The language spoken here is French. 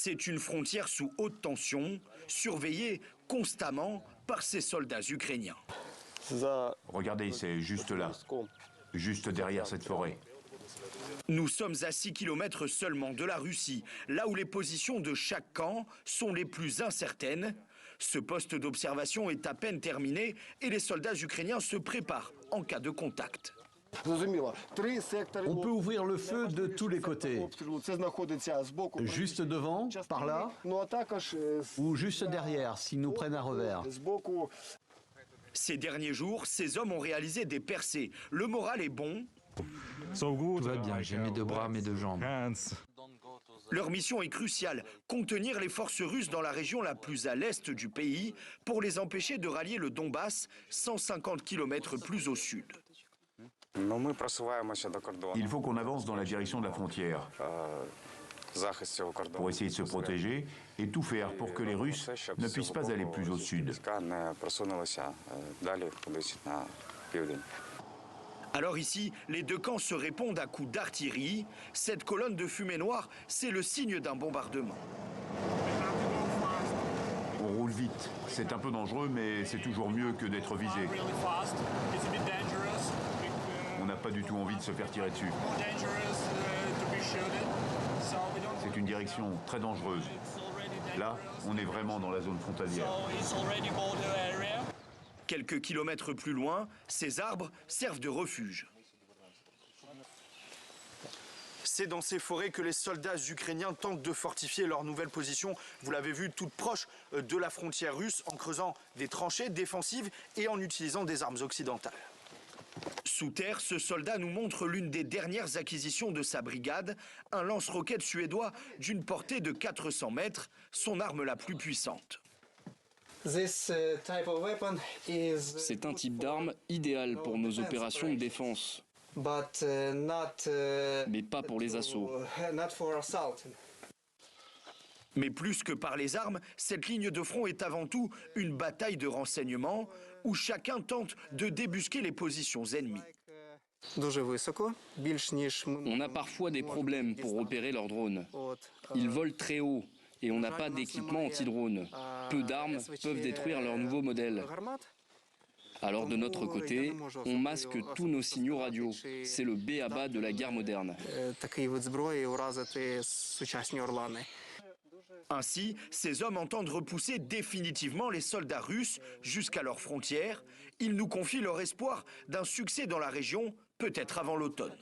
C'est une frontière sous haute tension, surveillée constamment par ces soldats ukrainiens. Regardez, c'est juste là, juste derrière cette forêt. Nous sommes à 6 km seulement de la Russie, là où les positions de chaque camp sont les plus incertaines. Ce poste d'observation est à peine terminé et les soldats ukrainiens se préparent en cas de contact. On peut ouvrir le feu de tous les côtés. Juste devant, par là, ou juste derrière, s'ils nous prennent à revers. Ces derniers jours, ces hommes ont réalisé des percées. Le moral est bon. Tout va bien, j'ai mes deux bras, mes deux jambes. Leur mission est cruciale, contenir les forces russes dans la région la plus à l'est du pays pour les empêcher de rallier le Donbass, 150 km plus au sud. Il faut qu'on avance dans la direction de la frontière pour essayer de se protéger et tout faire pour que les Russes ne puissent pas aller plus au sud. Alors ici, les deux camps se répondent à coups d'artillerie. Cette colonne de fumée noire, c'est le signe d'un bombardement. On roule vite. C'est un peu dangereux, mais c'est toujours mieux que d'être visé. On n'a pas du tout envie de se faire tirer dessus. C'est une direction très dangereuse. Là, on est vraiment dans la zone frontalière. Quelques kilomètres plus loin, ces arbres servent de refuge. C'est dans ces forêts que les soldats ukrainiens tentent de fortifier leur nouvelle position. Vous l'avez vu, toute proche de la frontière russe, en creusant des tranchées défensives et en utilisant des armes occidentales. Sous terre, ce soldat nous montre l'une des dernières acquisitions de sa brigade, un lance-roquettes suédois d'une portée de 400 mètres, son arme la plus puissante. C'est un type d'arme idéal pour nos opérations de défense, mais pas pour les assauts. Mais plus que par les armes, cette ligne de front est avant tout une bataille de renseignement où chacun tente de débusquer les positions ennemies. On a parfois des problèmes pour repérer leurs drones. Ils volent très haut et on n'a pas d'équipement anti-drone. Peu d'armes peuvent détruire leur nouveau modèle. Alors de notre côté, on masque tous nos signaux radio. C'est le b.a.-ba de la guerre moderne. Ainsi, ces hommes entendent repousser définitivement les soldats russes jusqu'à leurs frontières. Ils nous confient leur espoir d'un succès dans la région, peut-être avant l'automne.